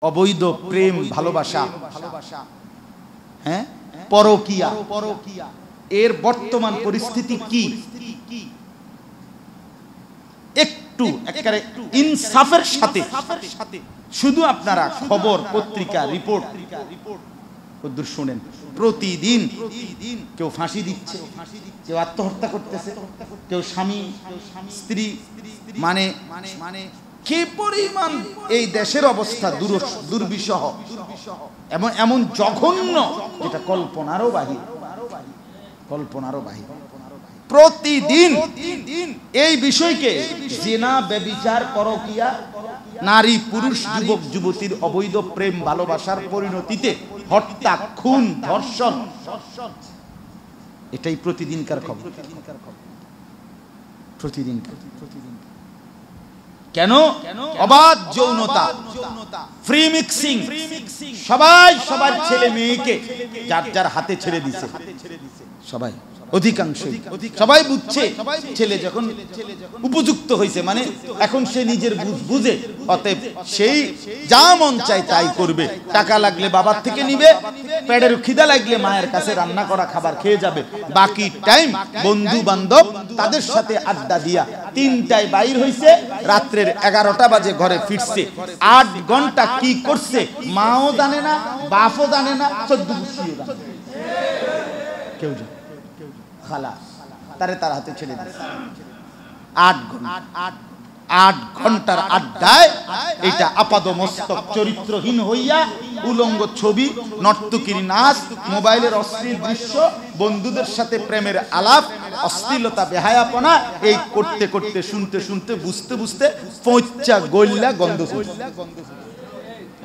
অবৈধ প্রেম ভালোবাসা, হ্যাঁ, পরকীয়া, এর বর্তমান পরিস্থিতি কি একটু একেবারে ইনসাফের সাথে শুধু আপনারা খবর, পত্রিকা, রিপোর্ট কদ্দুর শুনেন। প্রতিদিন কেউ ফাঁসি দিচ্ছে, কেউ আত্মহত্যা করতেছে, কেউ স্বামী স্ত্রী, মানে কি পরিমাণ এই দেশের অবস্থা দুর্বিষহ, এবং এমন জঘন্য যেটা কল্পনারও বাহির, কল্পনারও বাহির। প্রতিদিন এই বিষয়কে জিনা, ব্যভিচার, পরকীয়া, নারী পুরুষ, যুবক যুবতীর অবৈধ প্রেম ভালোবাসার পরিণতিতে হত্যা, খুন, ধর্ষণ, এটাই প্রতিদিনকার খবর, প্রতিদিনকার। কেন? অবাধ যৌনতা, ফ্রি মিক্সিং, সবাই সবার ছেলে মেয়েকে যার যার হাতে ছেড়ে দিছে, সবাই, অধিকাংশ সবাই বুঝছে ছেলে যখন উপযুক্ত হয়েছে, মানে এখন সে নিজের বুঝে, অতএব সেই যা মন চায় তাই করবে। টাকা লাগলে বাবার থেকে নিবে, পেটের খিদা লাগলে মায়ের কাছে রান্না করা খাবার খেয়ে যাবে, বাকি টাইম বন্ধু বান্ধব তাদের সাথে আড্ডা দিয়া 3টায় বাইর হইছে, রাত্রের 11টা বাজে ঘরে ফিরছে। 8 ঘন্টা কি করছে মাও জানে না, বাপও জানে না, 14 গোষ্ঠীও জানে না, কেউ জানে। খালাস, তার হাতে ছেড়ে দিয়েছে। 8 ঘন্টার আড্ডায় এটা আপাদমস্তক চরিত্রহীন হইয়া উলঙ্গ ছবি, নর্তকীর নাচ, মোবাইলের অশ্লীল দৃশ্য, বন্ধুদের সাথে প্রেমের আলাপ, অশ্লীলতা, বেহায়াপনা, এই করতে করতে, শুনতে শুনতে, বুঝতে বুঝতে পৌঁছা গইল্লা গন্ধ।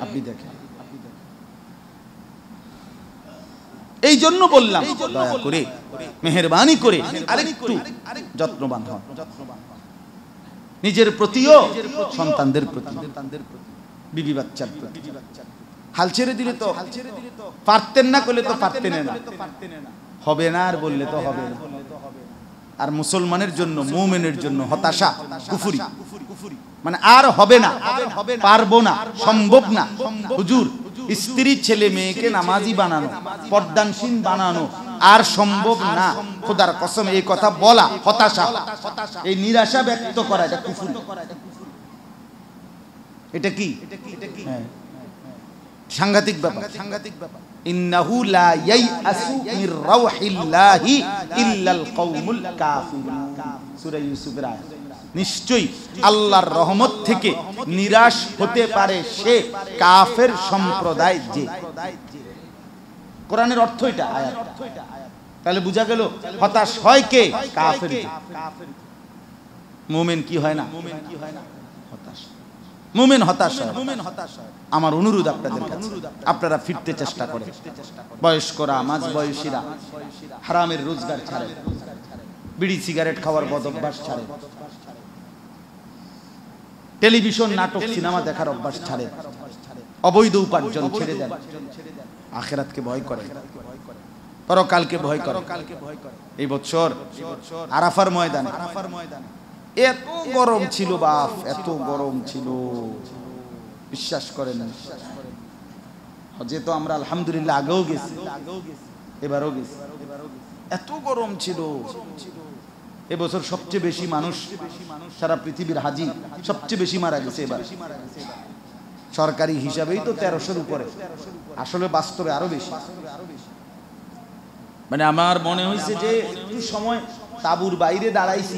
আপনি দেখেন, এই জন্য বললাম দয়া করে, মেহেরবানি করে আরেকটু যত্নবান হন, নিজের প্রতিও, সন্তানদের প্রতি, বিবি বাচ্চার প্রতি। হাল ছেড়ে দিলে তো পারতেন না, করলে তো পারতেন না, হবে না আর বললে তো হবে না। আর মুসলমানের জন্য, মুমিনের জন্য হতাশা, কুফরি, মানে আর হবে না, পারবো না, সম্ভব না। হুজুর, স্ত্রী ছেলে মেয়েকে নামাজি বানানো, পর্দানশীল বানানো আর সম্ভব না, খোদার কসম এই কথা বলা হতাশা, এই নিরাশা ব্যক্ত করা, এটা কুফর। এটা কি সাংঘাতিক ব্যাপার, সাংঘাতিক ব্যাপার। ইন্নাহু লা ইয়াইআসু মির রাউহিল্লাহি ইল্লাল কওমুল কাফিরুন, সূরা ইউসুফের আয়াত। নিশ্চয়ই আল্লাহর রহমত থেকে নিরাশ হতে পারে সে কাফের সম্প্রদায় যে। কোরআনের অর্থ এটা, আয়াত। তাহলে বোঝা গেল হতাশ হয় কে? কাফের। মুমিন কি হয় না? হতাশ। মুমিন হতাশ হয়। আমার অনুরোধ আপনাদের কাছে, আপনারা ফিরতে চেষ্টা করেন। বয়স্করা, মাঝ বয়সীরা হারামের রোজগার ছাড়ে, বিড়ি সিগারেট খাওয়ার বদ অভ্যাস ছাড়ে, টেলিভিশন, নাটক, সিনেমা দেখার অভ্যাস ছাড়ে, অবৈধ উপার্জন ছেড়ে দেন, আখিরাতকে ভয় করে, পরকালকে ভয় করে। এই বছর আরাফার ময়দানে এত গরম ছিল বাপ, এত গরম ছিল, বিশ্বাস করেন। যেহেতু আমরা আলহামদুলিল্লাহ আগেও গেছি, এবারও গেছি, এত গরম ছিল। এবছর সবচেয়ে বেশি মানুষ, সারা পৃথিবীর হাজি সবচেয়ে বেশি মারা গেছে এবার। সরকারি হিসাবেই তো 1300-র উপরে, আসলে বাস্তবে আরো বেশি। মানে আমার মনে হয়েছে যে একটু সময় তাবুর বাইরে দাঁড়াইছি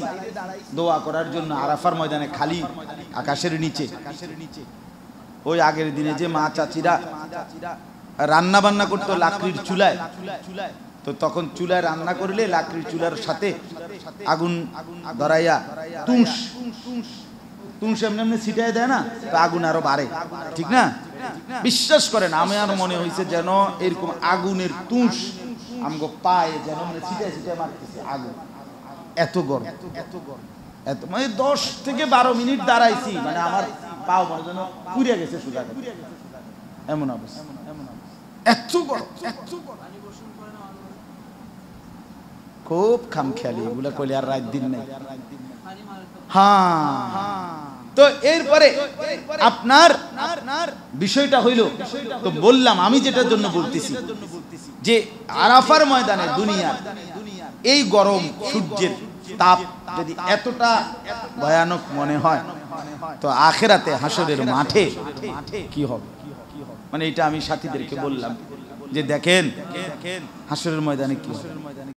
দোয়া করার জন্য, আরাফার ময়দানে খালি আকাশের নিচে। ওই আগের দিনে যে মা চাচিরা রান্না বান্না করতো লাকড়ির চুলায়, তো তখন চুলায় রান্না করলে লাকড়ির চুলার সাথে আগুন ধরাইয়া তুষ এমনি এমনি ছিটাই দেয় না, তো আগুন আরো বাড়ে, ঠিক না? বিশ্বাস করেন আমার মনে হয়েছে যেন এরকম আগুনের তুষ আমগো পায়ে যেন ছিটাই ছিটাই মারতেছে আগুন। এত গরম, এত, মানে 10 থেকে 12 মিনিট দাঁড়াইছি, মানে আমার পাও মনে যেন পুড়ে গেছে সুজা, এমন অবস্থা। এত গরম, খুব খামখেয়ালি, এগুলা কইলে আর রাত দিন নাই। হ্যাঁ, তো এরপরে আপনার বিষয়টা হইল, তো বললাম আমি যেটার জন্য বলতেছি যে আরাফার ময়দানে দুনিয়া এই গরম সূর্যের তাপ যদি এতটা ভয়ানক মনে হয়, তো আখিরাতে হাসরের মাঠে কি হবে? মানে এটা আমি সাথীদেরকে বললাম যে দেখেন হাসরের ময়দানে কি হবে।